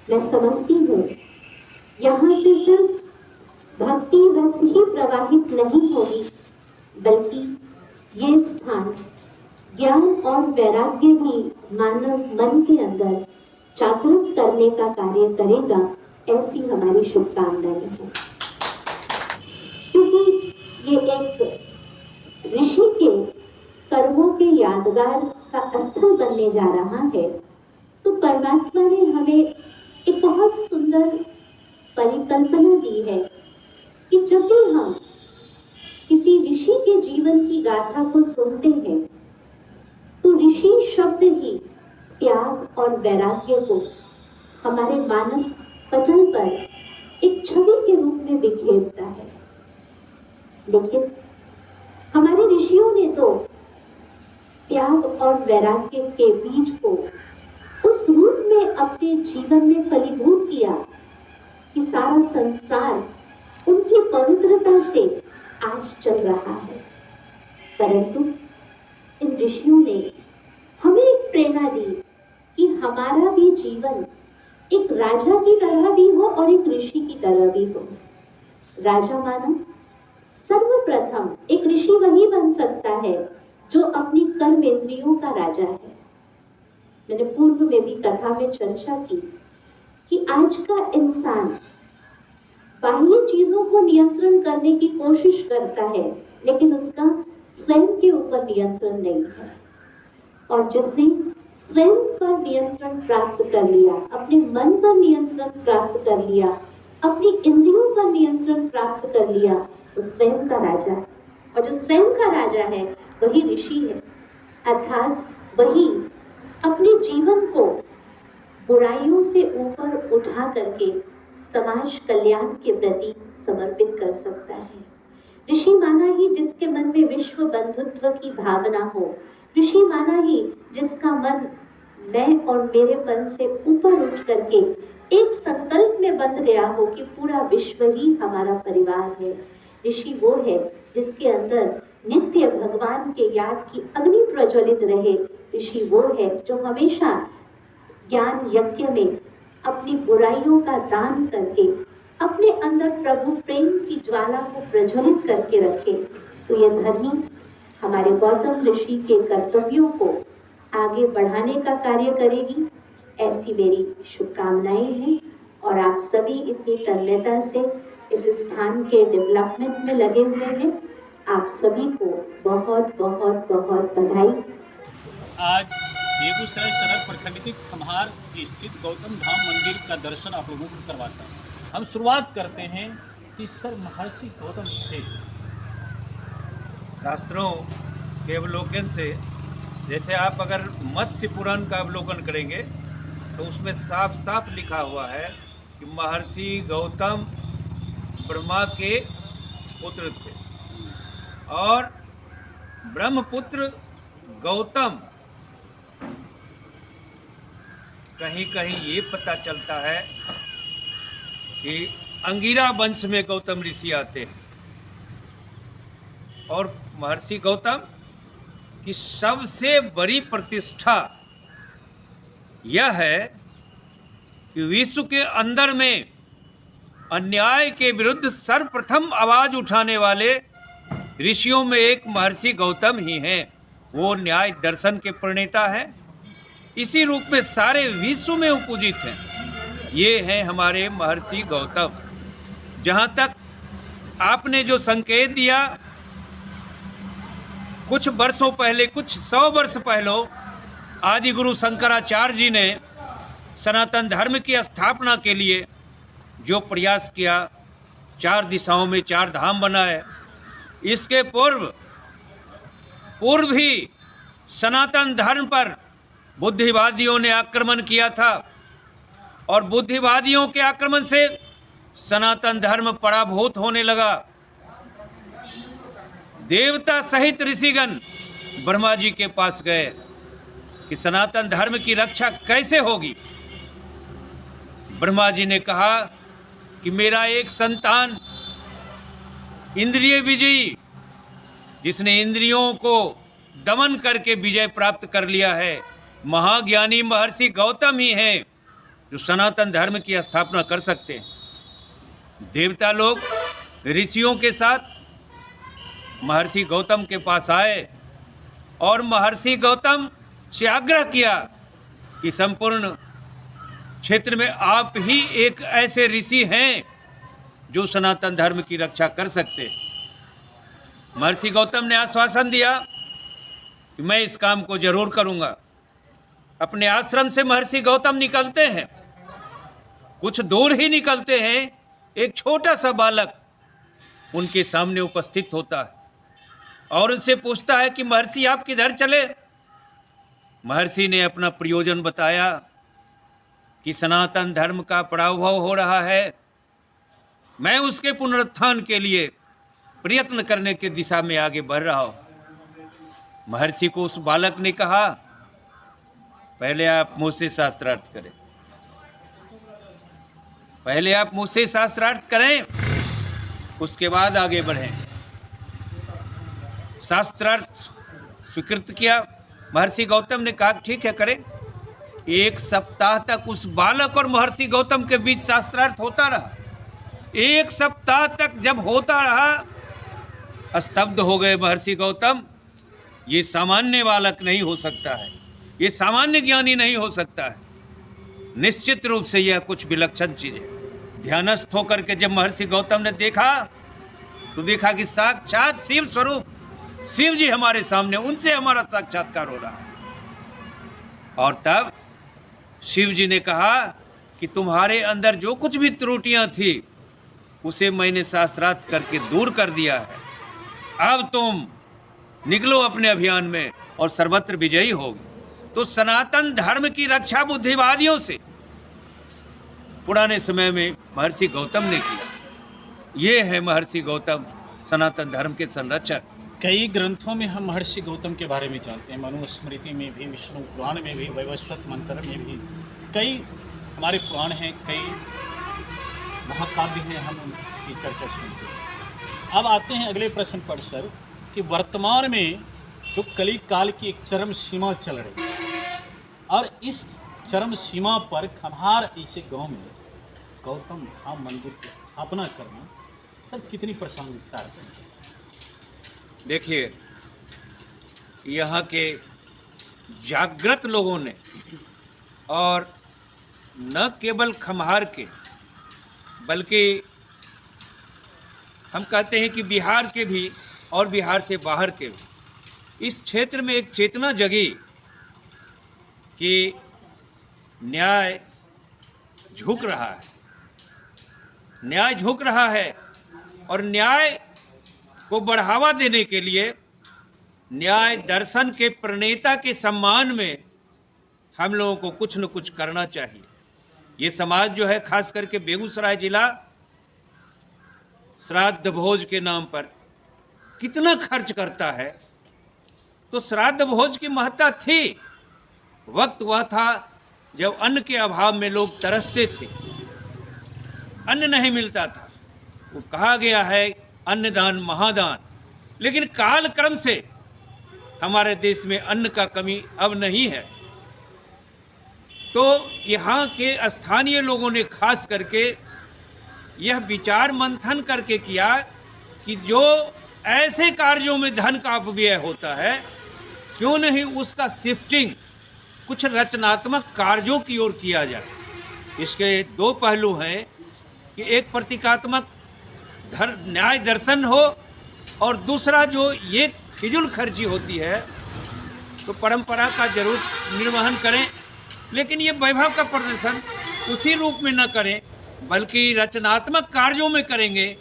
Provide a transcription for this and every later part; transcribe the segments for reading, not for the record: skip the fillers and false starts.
मैं समझती हूँ यहाँ से सिर्फ भक्ति रस ही प्रवाहित नहीं होगी, बल्कि ये स्थान ज्ञान और वैराग्य भी मानव मन के अंदर जागृत करने का कार्य करेगा। ऐसी हमारी शुभकामनाएं हैं, क्योंकि ये एक ऋषि के कर्मों के यादगार का स्थल बनने जा रहा है। तो परमात्मा ने हमें एक बहुत सुंदर परिकल्पना दी है कि जब भी हम किसी ऋषि के जीवन की गाथा को सुनते हैं तो ऋषि शब्द ही त्याग और वैराग्य को हमारे मानस पटल पर एक छवि के रूप में बिखेरता है। लेकिन हमारे ऋषियों ने तो त्याग और वैराग्य के बीज को उस रूप में अपने जीवन में फलीभूत किया कि सारा संसार उनकी पवित्रता से आज चल रहा है। परंतु इन ऋषियों ने हमें एक प्रेरणा दी कि हमारा भी जीवन एक राजा की तरह भी हो और एक ऋषि की तरह भी हो। राजा माना सर्वप्रथम एक ऋषि वही बन सकता है जो अपनी कर्म इंद्रियों का राजा है। मैंने पूर्व में भी कथा में चर्चा की कि आज का इंसान बाह्य चीजों को नियंत्रण करने की कोशिश करता है, लेकिन उसका स्वयं के ऊपर नियंत्रण नहीं है। और जिसने स्वयं पर नियंत्रण प्राप्त कर लिया, अपने मन पर नियंत्रण प्राप्त कर लिया, अपनी इंद्रियों पर नियंत्रण प्राप्त कर लिया, तो स्वयं का राजा है। और जो स्वयं का राजा है वही ऋषि है, अर्थात वही अपने जीवन को बुराइयों से ऊपर उठा करके समाज कल्याण के प्रति समर्पित कर सकता है। ऋषि माना ही जिसके मन में विश्व बंधुत्व की भावना हो, ऋषि माना ही जिसका मन मैं और मेरेपन से ऊपर उठ करके एक संकल्प में बंध गया हो कि पूरा विश्व ही हमारा परिवार है। ऋषि वो है जिसके अंदर नित्य भगवान के याद की अग्नि प्रज्वलित रहे। ऋषि वो है जो हमेशा ज्ञान यज्ञ में अपनी बुराइयों का दान करके अपने अंदर प्रभु प्रेम की ज्वाला को प्रज्वलित करके रखे। तो यह धरनी हमारे गौतम ऋषि के कर्तव्यों को आगे बढ़ाने का कार्य करेगी, ऐसी मेरी शुभकामनाएं हैं। और आप सभी इतनी तन्मयता से इस स्थान के डेवलपमेंट में लगे हुए हैं, आप सभी को बहुत बहुत बहुत बधाई। आज बेगूसराय सदर प्रखंड के खम्हार स्थित गौतम धाम मंदिर का दर्शन आप लोगों को करवाता हूँ। हम शुरुआत करते हैं कि सर महर्षि गौतम थे। शास्त्रों के अवलोकन से, जैसे आप अगर मत्स्य पुराण का अवलोकन करेंगे तो उसमें साफ साफ लिखा हुआ है कि महर्षि गौतम ब्रह्मा के पुत्र थे और ब्रह्मपुत्र गौतम। कहीं कहीं ये पता चलता है कि अंगिरा वंश में गौतम ऋषि आते हैं। और महर्षि गौतम की सबसे बड़ी प्रतिष्ठा यह है कि विश्व के अंदर में अन्याय के विरुद्ध सर्वप्रथम आवाज उठाने वाले ऋषियों में एक महर्षि गौतम ही हैं। वो न्याय दर्शन के प्रणेता हैं, इसी रूप में सारे विश्व में उपपूजित हैं। ये हैं हमारे महर्षि गौतम। जहाँ तक आपने जो संकेत दिया, कुछ वर्षों पहले, कुछ 100 वर्ष पहले आदि गुरु शंकराचार्य जी ने सनातन धर्म की स्थापना के लिए जो प्रयास किया, 4 दिशाओं में 4 धाम बनाए। इसके पूर्व भी सनातन धर्म पर बुद्धिवादियों ने आक्रमण किया था और बुद्धिवादियों के आक्रमण से सनातन धर्म पराभूत होने लगा। देवता सहित ऋषिगण ब्रह्मा जी के पास गए कि सनातन धर्म की रक्षा कैसे होगी। ब्रह्मा जी ने कहा कि मेरा एक संतान इंद्रिय विजयी, जिसने इंद्रियों को दमन करके विजय प्राप्त कर लिया है, महाज्ञानी महर्षि गौतम ही हैं। जो सनातन धर्म की स्थापना कर सकते हैं। देवता लोग ऋषियों के साथ महर्षि गौतम के पास आए और महर्षि गौतम से आग्रह किया कि संपूर्ण क्षेत्र में आप ही एक ऐसे ऋषि हैं जो सनातन धर्म की रक्षा कर सकते हैं। महर्षि गौतम ने आश्वासन दिया कि मैं इस काम को जरूर करूंगा। अपने आश्रम से महर्षि गौतम निकलते हैं, कुछ दूर ही निकलते हैं, एक छोटा सा बालक उनके सामने उपस्थित होता है और उनसे पूछता है कि महर्षि आप किधर चले। महर्षि ने अपना प्रयोजन बताया कि सनातन धर्म का पराभव हो रहा है, मैं उसके पुनरुत्थान के लिए प्रयत्न करने की दिशा में आगे बढ़ रहा हूं। महर्षि को उस बालक ने कहा, पहले आप मुझसे शास्त्रार्थ करें, पहले आप मुझसे शास्त्रार्थ करें, उसके बाद आगे बढ़ें। शास्त्रार्थ स्वीकृत किया। महर्षि गौतम ने कहा ठीक है करें। 1 सप्ताह तक उस बालक और महर्षि गौतम के बीच शास्त्रार्थ होता रहा। 1 सप्ताह तक जब होता रहा, स्तब्ध हो गए महर्षि गौतम। ये सामान्य बालक नहीं हो सकता है, ये सामान्य ज्ञानी नहीं हो सकता है, निश्चित रूप से यह कुछ विलक्षण चीज है। ध्यानस्थ होकर के जब महर्षि गौतम ने देखा तो देखा कि साक्षात शिव स्वरूप शिव जी हमारे सामने, उनसे हमारा साक्षात्कार हो रहा है। और तब शिव जी ने कहा कि तुम्हारे अंदर जो कुछ भी त्रुटियां थी उसे मैंने शास्त्रार्थ करके दूर कर दिया है। अब तुम निकलो अपने अभियान में और सर्वत्र विजयी होगी। तो सनातन धर्म की रक्षा बुद्धिवादियों से पुराने समय में महर्षि गौतम ने किया। ये है महर्षि गौतम, सनातन धर्म के संरक्षक। कई ग्रंथों में हम महर्षि गौतम के बारे में जानते हैं, मनुस्मृति में भी, विष्णु पुराण में भी, वैवस्वत मंत्र में भी, कई हमारे पुराण हैं, कई महाकाव्य हैं, हम उनकी चर्चा सुनते हैं। अब आते हैं अगले प्रश्न पर सर, कि वर्तमान में जो कली काल की एक चरम सीमा चल रही है और इस चरम सीमा पर खम्हार ऐसे गांव में गौतम धाम मंदिर की स्थापना करना सब कितनी प्रासंगिकता रखती है? देखिए, यहाँ के जागृत लोगों ने, और न केवल खम्हार के बल्कि हम कहते हैं कि बिहार के भी और बिहार से बाहर के भी, इस क्षेत्र में एक चेतना जगी कि न्याय झुक रहा है, न्याय झुक रहा है। और न्याय को बढ़ावा देने के लिए न्याय दर्शन के प्रणेता के सम्मान में हम लोगों को कुछ न कुछ करना चाहिए। ये समाज जो है, खास करके बेगूसराय जिला, श्राद्ध भोज के नाम पर कितना खर्च करता है। तो श्राद्ध भोज की महत्ता थी, वक्त वह था जब अन्न के अभाव में लोग तरसते थे, अन्न नहीं मिलता था। वो कहा गया है अन्नदान महादान, लेकिन काल क्रम से हमारे देश में अन्न का कमी अब नहीं है। तो यहाँ के स्थानीय लोगों ने खास करके यह विचार मंथन करके किया कि जो ऐसे कार्यों में धन का अपव्यय होता है, क्यों नहीं उसका शिफ्टिंग कुछ रचनात्मक कार्यों की ओर किया जाए। इसके 2 पहलू हैं कि एक प्रतीकात्मक न्याय दर्शन हो, और दूसरा जो ये फिजूल खर्ची होती है तो परंपरा का जरूर निर्वहन करें, लेकिन ये वैभव का प्रदर्शन उसी रूप में न करें, बल्कि रचनात्मक कार्यों में करेंगे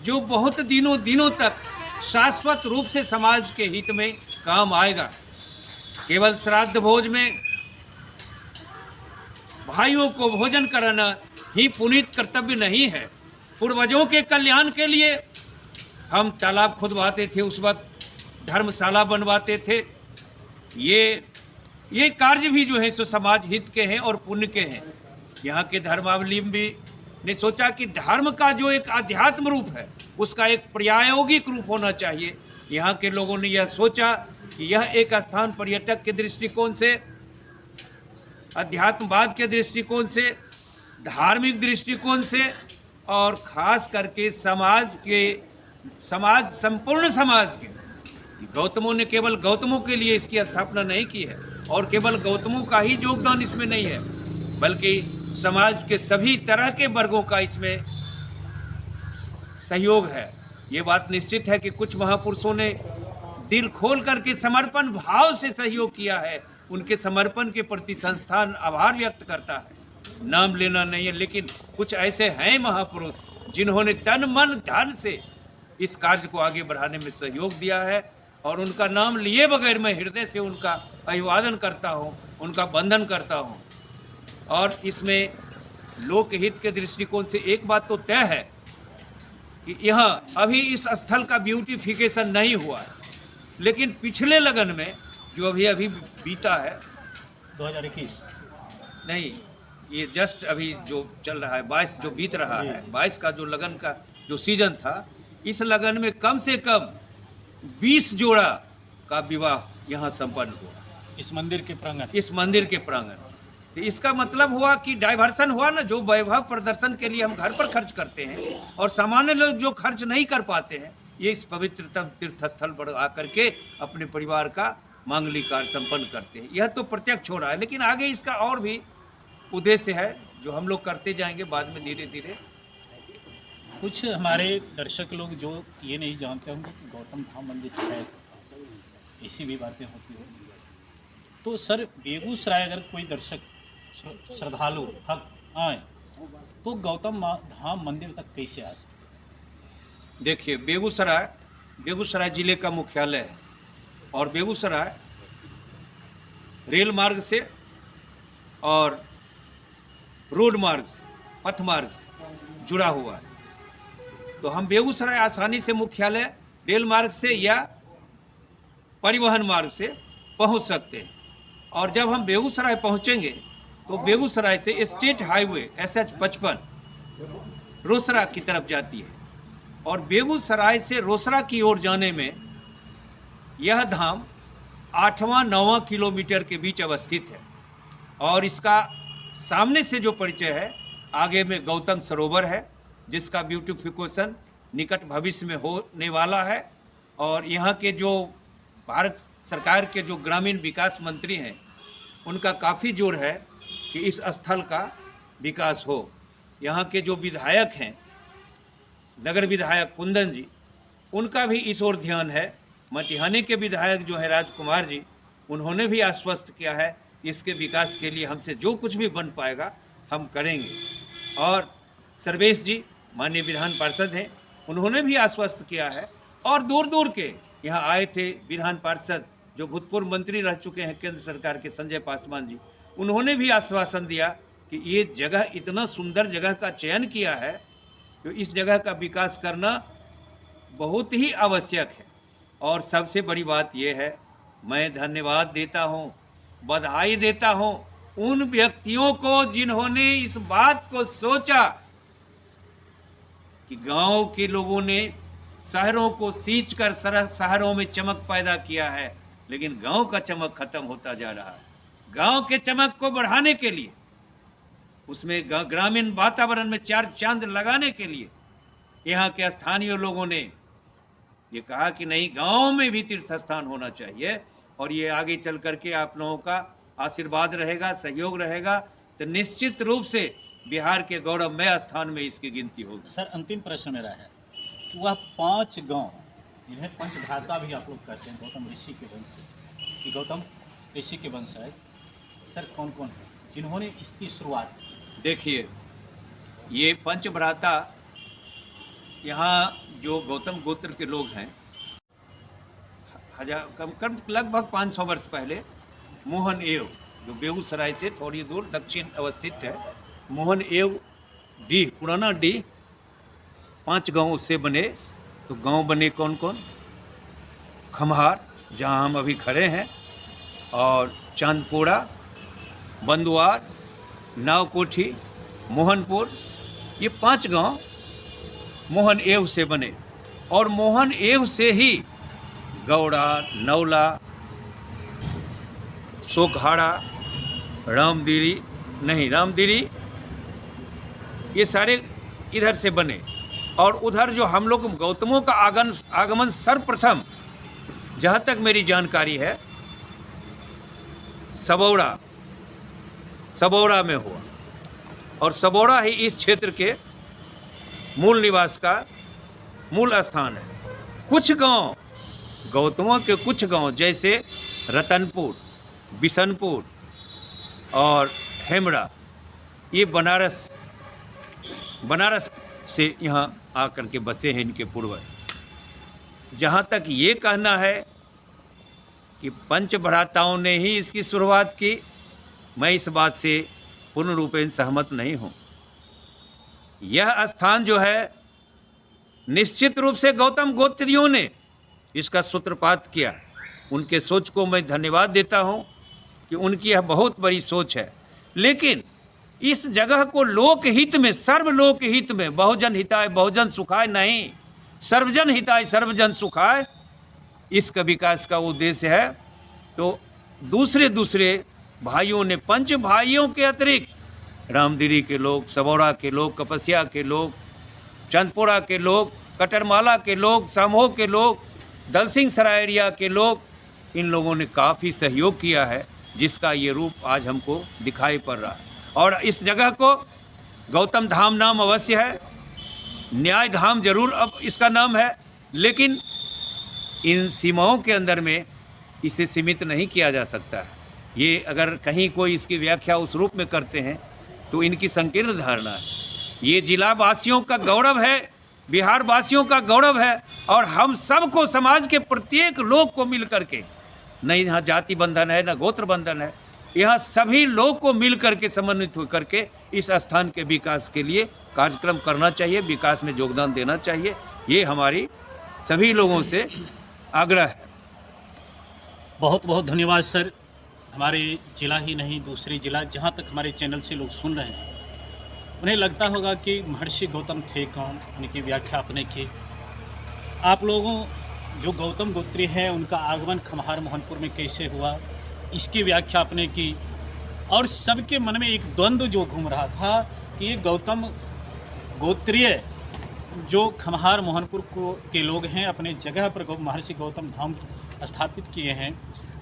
जो बहुत दिनों तक शाश्वत रूप से समाज के हित में काम आएगा। केवल श्राद्ध भोज में भाइयों को भोजन कराना ही पुनीत कर्तव्य नहीं है। पूर्वजों के कल्याण के लिए हम तालाब खुदवाते थे, उस वक्त धर्मशाला बनवाते थे। ये कार्य भी जो है सो समाज हित के हैं और पुण्य के हैं। यहाँ के धर्मावलंबी ने सोचा कि धर्म का जो एक आध्यात्म रूप है उसका एक प्रायोगिक रूप होना चाहिए। यहाँ के लोगों ने यह सोचा कि यह एक स्थान पर्यटक के दृष्टिकोण से, अध्यात्मवाद के दृष्टिकोण से धार्मिक दृष्टिकोण से और खास करके संपूर्ण समाज के, गौतमों ने केवल गौतमों के लिए इसकी स्थापना नहीं की है और केवल गौतमों का ही योगदान इसमें नहीं है, बल्कि समाज के सभी तरह के वर्गों का इसमें सहयोग है। ये बात निश्चित है कि कुछ महापुरुषों ने दिल खोल करके समर्पण भाव से सहयोग किया है। उनके समर्पण के प्रति संस्थान आभार व्यक्त करता है, नाम लेना नहीं है, लेकिन कुछ ऐसे हैं महापुरुष जिन्होंने तन मन धन से इस कार्य को आगे बढ़ाने में सहयोग दिया है और उनका नाम लिए बगैर मैं हृदय से उनका अभिवादन करता हूँ, उनका वंदन करता हूँ। और इसमें लोकहित के दृष्टिकोण से एक बात तो तय है कि यहाँ अभी इस स्थल का ब्यूटिफिकेशन नहीं हुआ है, लेकिन पिछले लगन में जो अभी बीता है 2021 नहीं, ये जस्ट अभी जो चल रहा है 22 जो बीत रहा है, 22 का जो लगन का जो सीजन था, इस लगन में कम से कम 20 जोड़ा का विवाह यहाँ संपन्न हुआ इस मंदिर के प्रांगण। तो इसका मतलब हुआ कि डाइवर्सन हुआ ना, जो वैभव प्रदर्शन के लिए हम घर पर खर्च करते हैं और सामान्य लोग जो खर्च नहीं कर पाते हैं, ये इस पवित्रतम तीर्थ स्थल पर आकर के अपने परिवार का मांगलिक कार्य संपन्न करते हैं। यह तो प्रत्यक्ष हो रहा है, लेकिन आगे इसका और भी उद्देश्य है जो हम लोग करते जाएंगे बाद में धीरे धीरे। कुछ हमारे दर्शक लोग जो ये नहीं जानते होंगे कि गौतम धाम मंदिर है, ऐसी भी बातें होती हैं। तो सर, बेगूसराय अगर कोई दर्शक श्रद्धालु भक्त आए तो गौतम धाम मंदिर तक कैसे आ सकते? देखिए, बेगूसराय जिले का मुख्यालय है और बेगूसराय रेल मार्ग से और रोड मार्ग से, पथ मार्ग से जुड़ा हुआ है। तो हम बेगूसराय आसानी से मुख्यालय रेल मार्ग से या परिवहन मार्ग से पहुंच सकते हैं। और जब हम बेगूसराय पहुंचेंगे तो बेगूसराय से स्टेट हाईवे SH55 रोसड़ा की तरफ जाती है और बेगूसराय से रोसड़ा की ओर जाने में यह धाम 8वां-9वां किलोमीटर के बीच अवस्थित है। और इसका सामने से जो परिचय है, आगे में गौतम सरोवर है जिसका ब्यूटिफिकेशन निकट भविष्य में होने वाला है। और यहाँ के जो भारत सरकार के जो ग्रामीण विकास मंत्री हैं, उनका काफ़ी जोर है कि इस स्थल का विकास हो। यहाँ के जो विधायक हैं, नगर विधायक कुंदन जी, उनका भी इस ओर ध्यान है। मटिहानी के विधायक जो है राजकुमार जी, उन्होंने भी आश्वस्त किया है इसके विकास के लिए हमसे जो कुछ भी बन पाएगा हम करेंगे। और सर्वेश जी माननीय विधान पार्षद हैं, उन्होंने भी आश्वस्त किया है। और दूर दूर के यहाँ आए थे विधान पार्षद जो भूतपूर्व मंत्री रह चुके हैं केंद्र सरकार के, संजय पासवान जी, उन्होंने भी आश्वासन दिया कि ये जगह, इतना सुंदर जगह का चयन किया है तो इस जगह का विकास करना बहुत ही आवश्यक है। और सबसे बड़ी बात यह है, मैं धन्यवाद देता हूँ, बधाई देता हूँ उन व्यक्तियों को जिन्होंने इस बात को सोचा कि गांव के लोगों ने शहरों को सींच कर शहरों में चमक पैदा किया है, लेकिन गांव का चमक खत्म होता जा रहा है। गांव के चमक को बढ़ाने के लिए, उसमें ग्रामीण वातावरण में चार चांद लगाने के लिए यहाँ के स्थानीय लोगों ने ये कहा कि नहीं, गांव में भी तीर्थ स्थान होना चाहिए। और ये आगे चल करके आप लोगों का आशीर्वाद रहेगा, सहयोग रहेगा, तो निश्चित रूप से बिहार के गौरवमय स्थान में इसकी गिनती होगी। सर, अंतिम प्रश्न मेरा है कि वह 5 गांव, जिन्हें पंचभ्राता भी आप लोग कहते हैं, गौतम ऋषि के वंश, कि गौतम ऋषि के वंश है, सर कौन कौन है जिन्होंने इसकी शुरुआत की? देखिए, ये पंचभ्राता, यहाँ जो गौतम गोत्र के लोग हैं, कम लगभग 500 वर्ष पहले मोहन एव, जो बेगूसराय से थोड़ी दूर दक्षिण अवस्थित है, मोहन एव डीह, पुराना डीह, 5 गांव उससे बने। तो गांव बने कौन कौन? खम्हार, जहां हम अभी खड़े हैं, और चांदपोड़ा, बंदुआर, नावकोठी, मोहनपुर, ये 5 गांव मोहन एव से बने। और मोहन एव से ही गौड़ा, नौला, सोकहाड़ा, रामदिरी, ये सारे इधर से बने। और उधर जो हम लोग गौतमों का आगमन सर्वप्रथम, जहाँ तक मेरी जानकारी है, सबौड़ा में हुआ। और सबौड़ा ही इस क्षेत्र के मूल निवास का मूल स्थान है। कुछ गांव, गौतमों के कुछ गांव जैसे रतनपुर, बिशनपुर और हेमड़ा, ये बनारस से यहाँ आकर के बसे हैं इनके पूर्वज। जहाँ तक ये कहना है कि पंच भ्राताओं ने ही इसकी शुरुआत की, मैं इस बात से पूर्ण रूपेण सहमत नहीं हूँ। यह स्थान जो है निश्चित रूप से गौतम गोत्रियों ने इसका सूत्रपात किया। उनके सोच को मैं धन्यवाद देता हूँ कि उनकी यह बहुत बड़ी सोच है। लेकिन इस जगह को लोकहित में, सर्वलोक हित में, बहुजन हिताय बहुजन सुखाय नहीं, सर्वजन हिताय सर्वजन सुखाय, इसका विकास का उद्देश्य है। तो दूसरे भाइयों ने, पंच भाइयों के अतिरिक्त रामदिरी के लोग, सबौड़ा के लोग, कपसिया के लोग, चंदपुरा के लोग, कटरमाला के लोग, समूह के लोग, दलसिंह सराय एरिया के लोग, इन लोगों ने काफ़ी सहयोग किया है, जिसका ये रूप आज हमको दिखाई पड़ रहा है। और इस जगह को गौतम धाम नाम अवश्य है, न्याय धाम जरूर अब इसका नाम है, लेकिन इन सीमाओं के अंदर में इसे सीमित नहीं किया जा सकता है। ये अगर कहीं कोई इसकी व्याख्या उस रूप में करते हैं तो इनकी संकीर्ण धारणा है। ये जिला वासियों का गौरव है, बिहार वासियों का गौरव है, और हम सबको, समाज के प्रत्येक लोग को मिल करके, न यहाँ जाति बंधन है न गोत्र बंधन है, यहाँ सभी लोग को मिल करके समन्वित हो करके इस स्थान के विकास के लिए कार्यक्रम करना चाहिए, विकास में योगदान देना चाहिए। ये हमारी सभी लोगों से आग्रह है। बहुत बहुत धन्यवाद सर। हमारे जिला ही नहीं, दूसरे जिला जहाँ तक हमारे चैनल से लोग सुन रहे हैं, उन्हें लगता होगा कि महर्षि गौतम थे कौन, उनकी व्याख्या आपने की। आप लोगों जो गौतम गोत्री है, उनका आगमन खमहार मोहनपुर में कैसे हुआ, इसकी व्याख्या आपने की। और सबके मन में एक द्वंद्व जो घूम रहा था कि ये गौतम गोत्रीय जो खमहार मोहनपुर के लोग हैं, अपने जगह पर महर्षि गौतम धाम स्थापित किए हैं,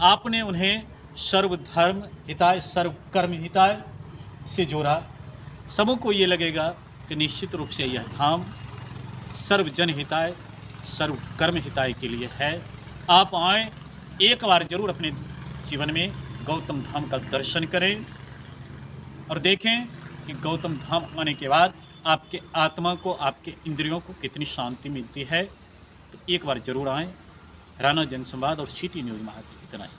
आपने उन्हें सर्वधर्म हिताय सर्वकर्म हिताय से जोड़ा। सबों को ये लगेगा कि निश्चित रूप से यह धाम सर्वजन हिताय सर्वकर्म हिताय के लिए है। आप आएँ, एक बार जरूर अपने जीवन में गौतम धाम का दर्शन करें और देखें कि गौतम धाम आने के बाद आपके आत्मा को, आपके इंद्रियों को कितनी शांति मिलती है। तो एक बार जरूर आएँ। राणा जनसंवाद और सिटी न्यूज़ महाराष्ट्र, इतना ही।